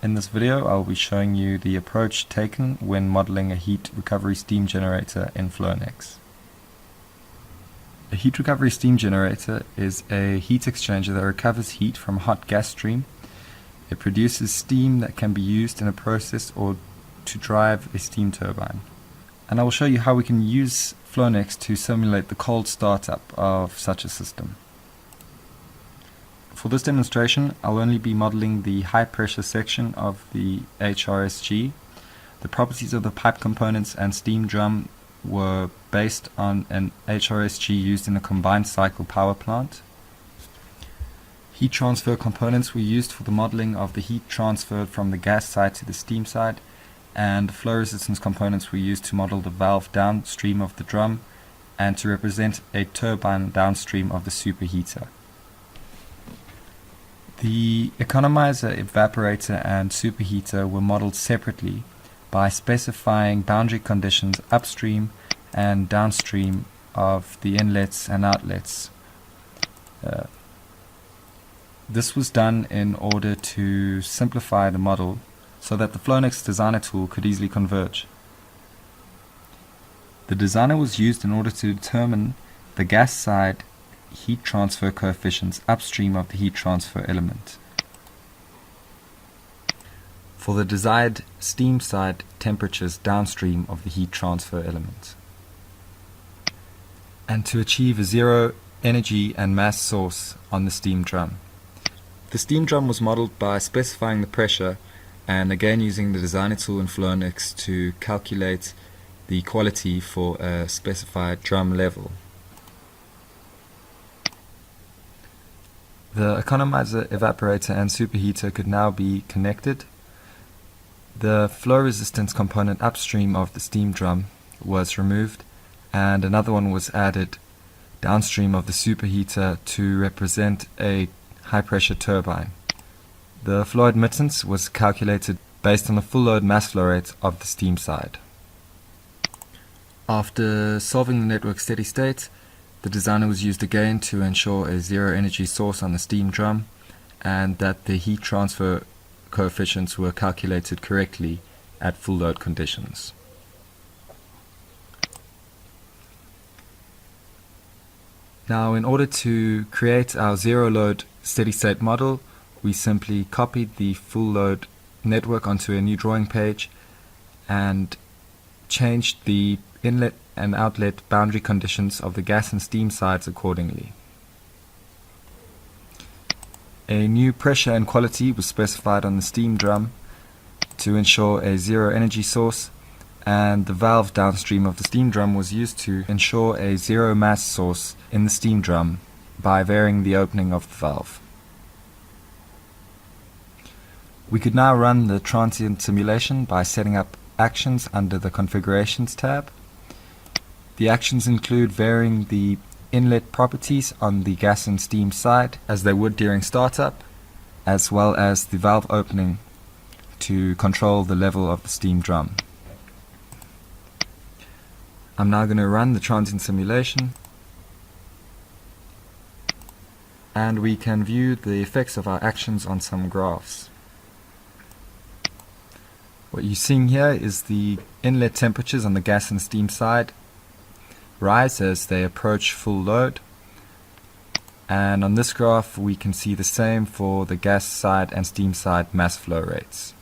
In this video, I'll be showing you the approach taken when modeling a heat recovery steam generator in Flownex. A heat recovery steam generator is a heat exchanger that recovers heat from a hot gas stream. It produces steam that can be used in a process or to drive a steam turbine. And I will show you how we can use Flownex to simulate the cold startup of such a system. For this demonstration, I'll only be modeling the high pressure section of the HRSG. The properties of the pipe components and steam drum were based on an HRSG used in a combined cycle power plant. Heat transfer components were used for the modeling of the heat transferred from the gas side to the steam side, and flow resistance components were used to model the valve downstream of the drum and to represent a turbine downstream of the superheater. The economizer, evaporator and superheater were modeled separately by specifying boundary conditions upstream and downstream of the inlets and outlets. This was done in order to simplify the model so that the Flownex designer tool could easily converge. The designer was used in order to determine the gas side heat transfer coefficients upstream of the heat transfer element. For the desired steam side temperatures downstream of the heat transfer element. And to achieve a zero energy and mass source on the steam drum. The steam drum was modeled by specifying the pressure and again using the designer tool in Flownex to calculate the quality for a specified drum level. The economizer, evaporator and superheater could now be connected. The flow resistance component upstream of the steam drum was removed and another one was added downstream of the superheater to represent a high pressure turbine. The flow admittance was calculated based on the full load mass flow rate of the steam side. After solving the network steady state, the designer was used again to ensure a zero energy source on the steam drum and that the heat transfer coefficients were calculated correctly at full load conditions. Now, in order to create our zero load steady state model, we simply copied the full load network onto a new drawing page and changed the inlet and outlet boundary conditions of the gas and steam sides accordingly. A new pressure and quality was specified on the steam drum to ensure a zero energy source, and the valve downstream of the steam drum was used to ensure a zero mass source in the steam drum by varying the opening of the valve. We could now run the transient simulation by setting up actions under the Configurations tab. The actions include varying the inlet properties on the gas and steam side as they would during startup, as well as the valve opening to control the level of the steam drum. I'm now going to run the transient simulation and we can view the effects of our actions on some graphs. What you're seeing here is the inlet temperatures on the gas and steam side rise as they approach full load, and on this graph we can see the same for the gas side and steam side mass flow rates.